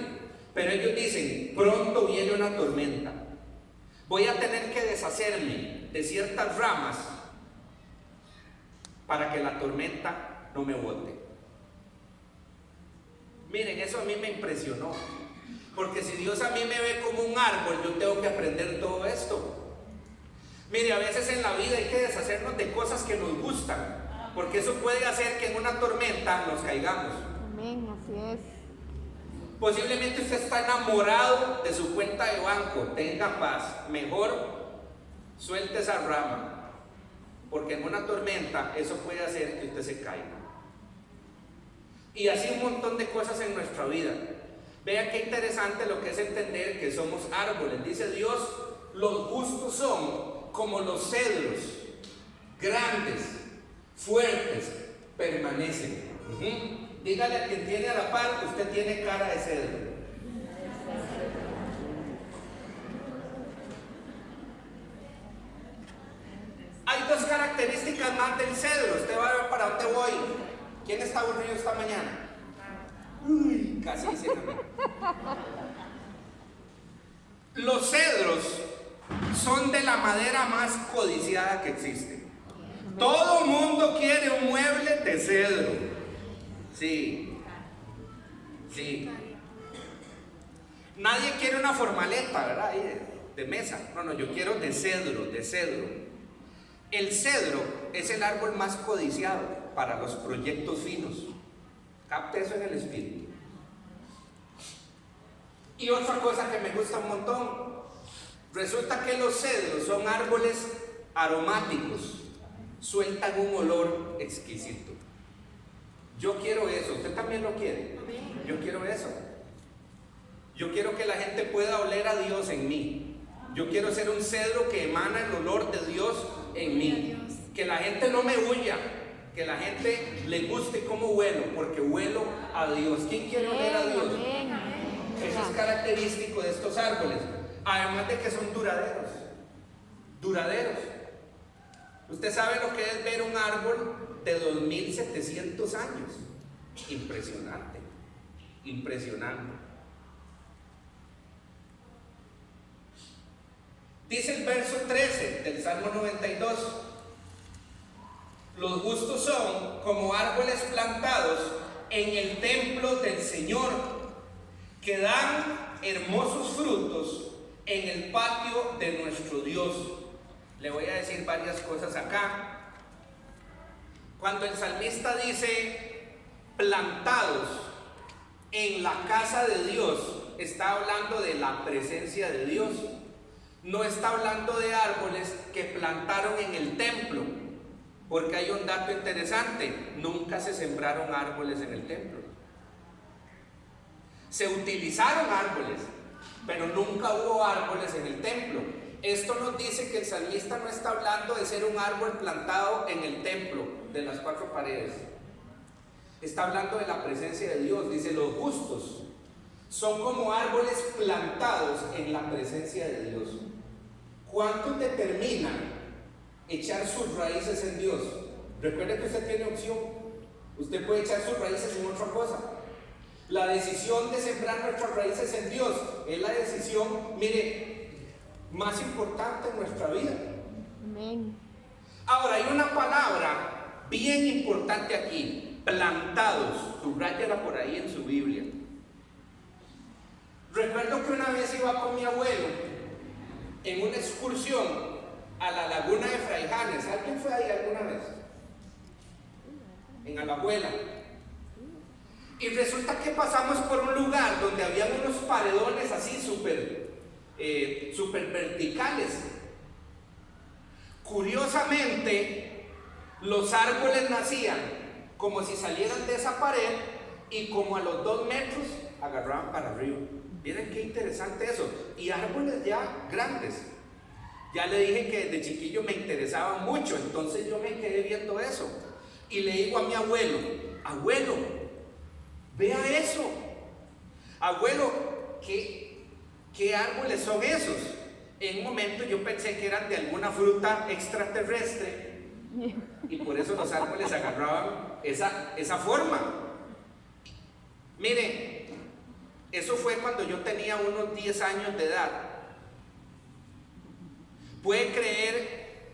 pero ellos dicen, pronto viene una tormenta. Voy a tener que deshacerme de ciertas ramas para que la tormenta no me bote. Miren, eso a mí me impresionó. Porque si Dios a mí me ve como un árbol, yo tengo que aprender todo esto. Mire, a veces en la vida hay que deshacernos de cosas que nos gustan, porque eso puede hacer que en una tormenta nos caigamos. Amén, así es. Posiblemente usted está enamorado de su cuenta de banco, tenga paz, mejor suelte esa rama, porque en una tormenta eso puede hacer que usted se caiga. Y así un montón de cosas en nuestra vida. Vean qué interesante lo que es entender que somos árboles. Dice Dios, los justos son como los cedros, grandes, fuertes, permanecen. Dígale a quien tiene a la par, usted tiene cara de cedro. Hay dos características más del cedro. Usted va a ver para dónde voy. ¿Quién está aburrido esta mañana? Uy, casi dice Los cedros son de la madera más codiciada que existe. Todo el mundo quiere un mueble de cedro. Sí. Sí. Nadie quiere una formaleta, ¿verdad? Ahí de mesa. No, yo quiero de cedro, de cedro. El cedro es el árbol más codiciado para los proyectos finos. Capte eso en el espíritu. Y otra cosa que me gusta un montón. Resulta que los cedros son árboles aromáticos. Sueltan un olor exquisito. Yo quiero eso. ¿Usted también lo quiere? Yo quiero eso. Yo quiero que la gente pueda oler a Dios en mí. Yo quiero ser un cedro que emana el olor de Dios en mí. Que la gente no me huya. Que la gente le guste cómo huelo, porque huelo a Dios. ¿Quién quiere oler a Dios? Eso es característico de estos árboles. Además de que son duraderos. Duraderos. Usted sabe lo que es ver un árbol de 2700 años. Impresionante. Impresionante. Dice el verso 13 del Salmo 92. Los justos son como árboles plantados en el templo del Señor, que dan hermosos frutos en el patio de nuestro Dios. Le voy a decir varias cosas acá. Cuando el salmista dice plantados en la casa de Dios, está hablando de la presencia de Dios. No está hablando de árboles que plantaron en el templo. Porque hay un dato interesante, nunca se sembraron árboles en el templo. Se utilizaron árboles, pero nunca hubo árboles en el templo. Esto nos dice que el salmista no está hablando de ser un árbol plantado en el templo, de las 4 paredes. Está hablando de la presencia de Dios. Dice, los justos son como árboles plantados en la presencia de Dios. ¿Cuántos determinan echar sus raíces en Dios? Recuerde que usted tiene opción. Usted puede echar sus raíces en otra cosa. La decisión de sembrar nuestras raíces en Dios es la decisión, mire, más importante en nuestra vida. Amén. Ahora, hay una palabra bien importante aquí, plantados. Subráyala por ahí en su Biblia. Recuerdo que una vez iba con mi abuelo en una excursión a la laguna de Fraijanes. ¿Alguien fue ahí alguna vez? En Alajuela. Y resulta que pasamos por un lugar donde había unos paredones así súper verticales. Curiosamente, los árboles nacían como si salieran de esa pared y como a los 2 metros agarraban para arriba. Miren qué interesante eso. Y árboles ya grandes. Ya le dije que desde chiquillo me interesaba mucho, entonces yo me quedé viendo eso. Y le digo a mi abuelo, abuelo, vea eso. Abuelo, ¿qué árboles son esos? En un momento yo pensé que eran de alguna fruta extraterrestre y por eso los árboles agarraban esa forma. Mire, eso fue cuando yo tenía unos 10 años de edad. ¿Puede creer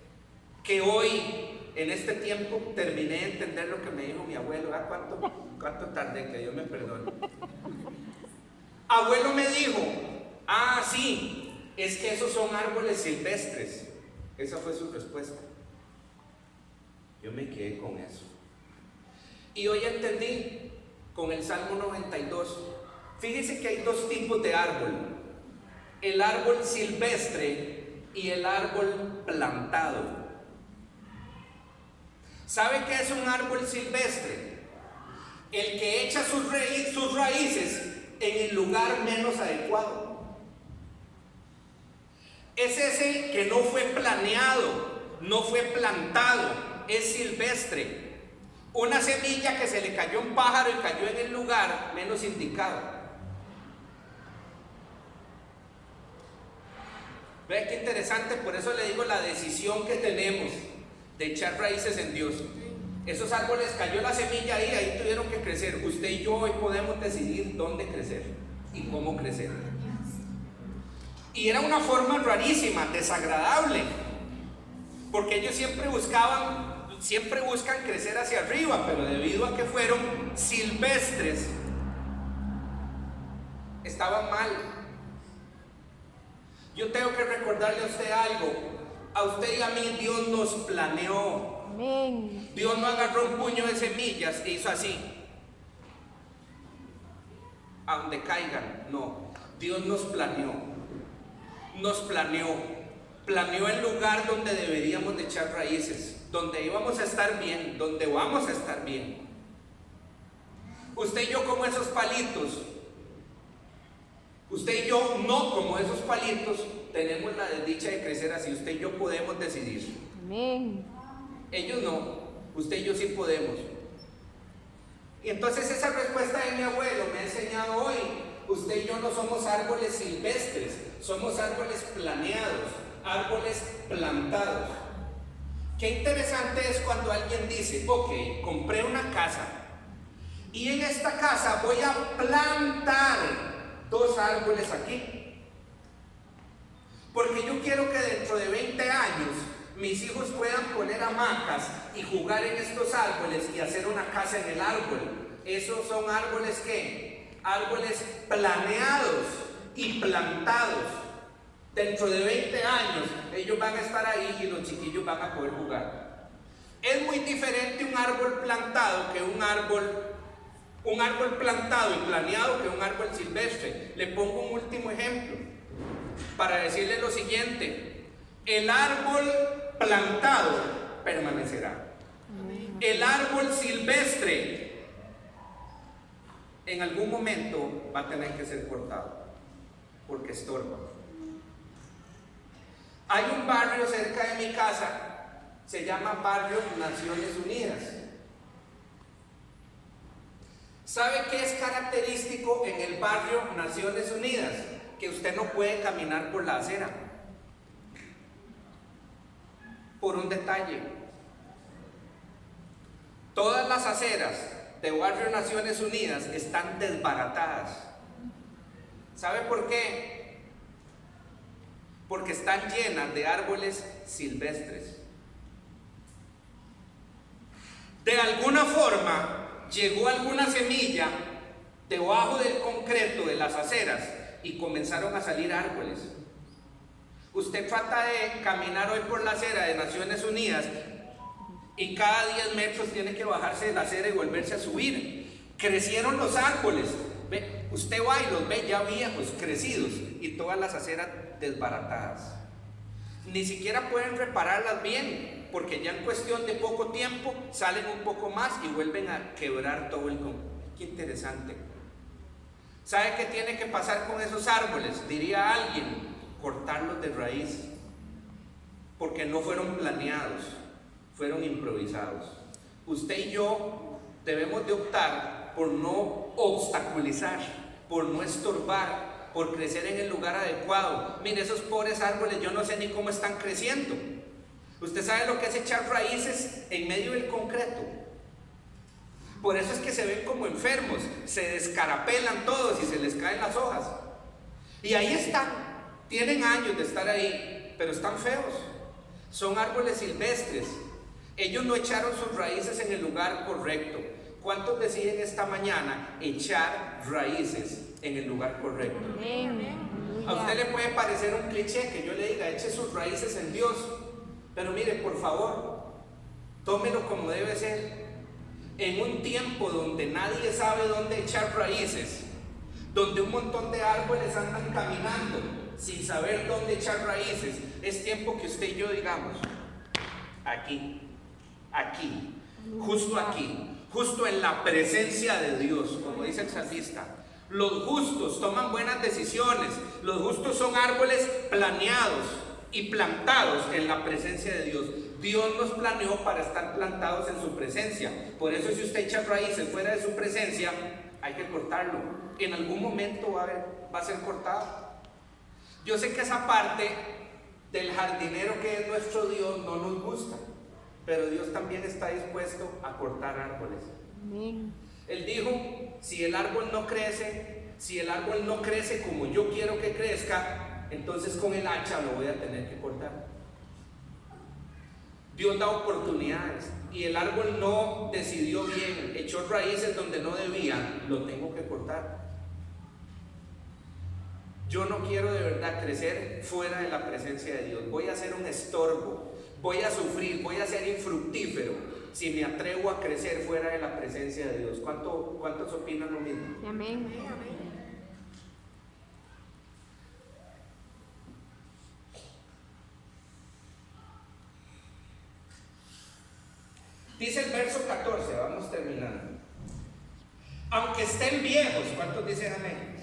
que hoy, en este tiempo, terminé de entender lo que me dijo mi abuelo? ¿Cuánto tardé? Que Dios me perdone. Abuelo me dijo, sí, es que esos son árboles silvestres. Esa fue su respuesta. Yo me quedé con eso. Y hoy entendí con el Salmo 92. Fíjese que hay 2 tipos de árbol: el árbol silvestre y el árbol plantado. ¿Sabe qué es un árbol silvestre? El que echa sus raíces en el lugar menos adecuado. Es ese que no fue planeado, no fue plantado, es silvestre. Una semilla que se le cayó a un pájaro y cayó en el lugar menos indicado. Vean qué interesante, por eso le digo la decisión que tenemos de echar raíces en Dios. Esos árboles cayó la semilla ahí tuvieron que crecer. Usted y yo hoy podemos decidir dónde crecer y cómo crecer. Y era una forma rarísima, desagradable, porque ellos siempre buscan crecer hacia arriba, pero debido a que fueron silvestres, estaban mal. Yo tengo que recordarle a usted algo. A usted y a mí Dios nos planeó. Amén. Dios no agarró un puño de semillas e hizo así, a donde caigan. No, Dios nos planeó. Planeó el lugar donde deberíamos de echar raíces, donde íbamos a estar bien, donde vamos a estar bien. Usted y yo como esos palitos. Usted y yo no como esos palitos, tenemos la desdicha de crecer así. Usted y yo podemos decidir. Amén. Ellos no, usted y yo sí podemos. Y entonces esa respuesta de mi abuelo me ha enseñado hoy: usted y yo no somos árboles silvestres, somos árboles planeados, árboles plantados. Qué interesante es cuando alguien dice: ok, compré una casa y en esta casa voy a plantar 2 árboles aquí, porque yo quiero que dentro de 20 años mis hijos puedan poner hamacas y jugar en estos árboles y hacer una casa en el árbol. Esos son árboles ¿qué? Árboles planeados y plantados. Dentro de 20 años ellos van a estar ahí y los chiquillos van a poder jugar. Es muy diferente un árbol plantado que un árbol plantado y planeado que un árbol silvestre. Le pongo un último ejemplo para decirle lo siguiente: el árbol plantado permanecerá. El árbol silvestre en algún momento va a tener que ser cortado porque estorba. Hay un barrio cerca de mi casa, se llama Barrio Naciones Unidas. ¿Sabe qué es característico en el barrio Naciones Unidas? Que usted no puede caminar por la acera. Por un detalle. Todas las aceras de Barrio Naciones Unidas están desbaratadas. ¿Sabe por qué? Porque están llenas de árboles silvestres. De alguna forma llegó alguna semilla debajo del concreto de las aceras y comenzaron a salir árboles. Usted trata de caminar hoy por la acera de Naciones Unidas y cada 10 metros tiene que bajarse de la acera y volverse a subir. Crecieron los árboles. Ve, usted va y los ve ya viejos, crecidos, y todas las aceras desbaratadas. Ni siquiera pueden repararlas bien, porque ya en cuestión de poco tiempo salen un poco más y vuelven a quebrar todo el concreto. Qué interesante. ¿Sabe qué tiene que pasar con esos árboles? Diría alguien, cortarlos de raíz, porque no fueron planeados, fueron improvisados. Usted y yo debemos de optar por no obstaculizar, por no estorbar, por crecer en el lugar adecuado. Mire, esos pobres árboles, yo no sé ni cómo están creciendo. Usted sabe lo que es echar raíces en medio del concreto. Por eso es que se ven como enfermos, se descarapelan todos y se les caen las hojas. Y ahí están, tienen años de estar ahí, pero están feos. Son árboles silvestres. Ellos no echaron sus raíces en el lugar correcto. ¿Cuántos deciden esta mañana echar raíces en el lugar correcto? A usted le puede parecer un cliché que yo le diga, eche sus raíces en Dios. Pero mire, por favor, tómelo como debe ser. En un tiempo donde nadie sabe dónde echar raíces, donde un montón de árboles andan caminando sin saber dónde echar raíces, es tiempo que usted y yo digamos, aquí, justo en la presencia de Dios, como dice el salmista. Los justos toman buenas decisiones, los justos son árboles planeados y plantados en la presencia de Dios. Dios nos planeó para estar plantados en su presencia. Por eso si usted echa raíces fuera de su presencia, hay que cortarlo. En algún momento va a ser cortado. Yo sé que esa parte del jardinero que es nuestro Dios no nos gusta, pero Dios también está dispuesto a cortar árboles. Amén. Él dijo, si el árbol no crece como yo quiero que crezca, entonces con el hacha lo voy a tener que cortar. Dios da oportunidades y el árbol no decidió bien, echó raíces donde no debía, lo tengo que cortar. Yo no quiero de verdad crecer fuera de la presencia de Dios. Voy a ser un estorbo, voy a sufrir, voy a ser infructífero si me atrevo a crecer fuera de la presencia de Dios. ¿Cuántos opinan lo mismo? Amén. Dice el verso 14, vamos terminando. Aunque estén viejos, ¿cuántos dicen amén?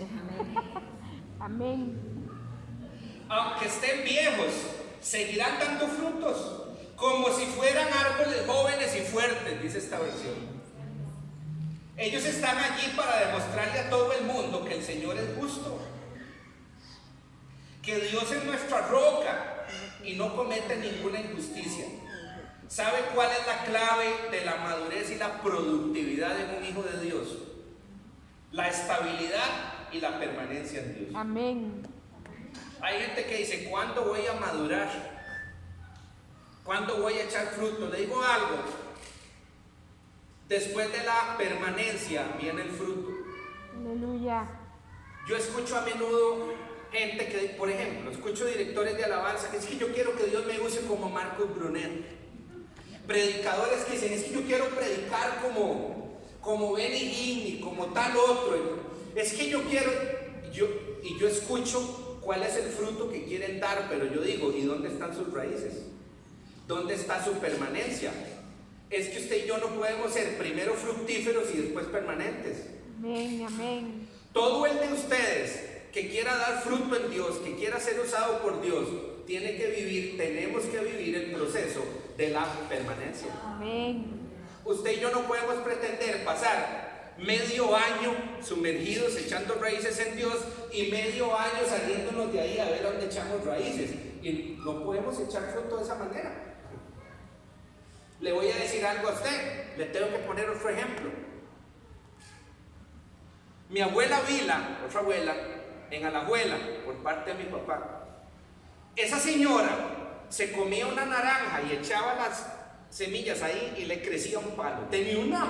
Amén. Aunque estén viejos, seguirán dando frutos, como si fueran árboles jóvenes y fuertes, dice esta versión. Ellos están allí para demostrarle a todo el mundo que el Señor es justo, que Dios es nuestra roca y no comete ninguna injusticia. ¿Sabe cuál es la clave de la madurez y la productividad de un hijo de Dios? La estabilidad y la permanencia en Dios. Amén. Hay gente que dice, ¿cuándo voy a madurar? ¿Cuándo voy a echar fruto? Le digo algo, después de la permanencia viene el fruto. Aleluya. Yo escucho a menudo gente que, por ejemplo, escucho directores de alabanza que dicen, es que yo quiero que Dios me use como Marcus Brunet. Predicadores que dicen, es que yo quiero predicar como Benny Hinn y como tal otro. Es que yo quiero, y yo escucho cuál es el fruto que quieren dar, pero yo digo, ¿y dónde están sus raíces? ¿Dónde está su permanencia? es que usted y yo no podemos ser primero fructíferos y después permanentes. Amén, amén. Todo el de ustedes que quiera dar fruto en Dios, que quiera ser usado por Dios, tiene que vivir, tenemos que vivir el proceso de la permanencia. Amén. Usted y yo no podemos pretender pasar medio año sumergidos echando raíces en Dios y medio año saliéndonos de ahí a ver dónde echamos raíces. Y no podemos echar fruto de esa manera. Le voy a decir algo a usted, le tengo que poner otro ejemplo. Mi abuela Vila, otra abuela, en Alajuela, por parte de mi papá, esa señora se comía una naranja y echaba las semillas ahí y le crecía un palo. Tenía una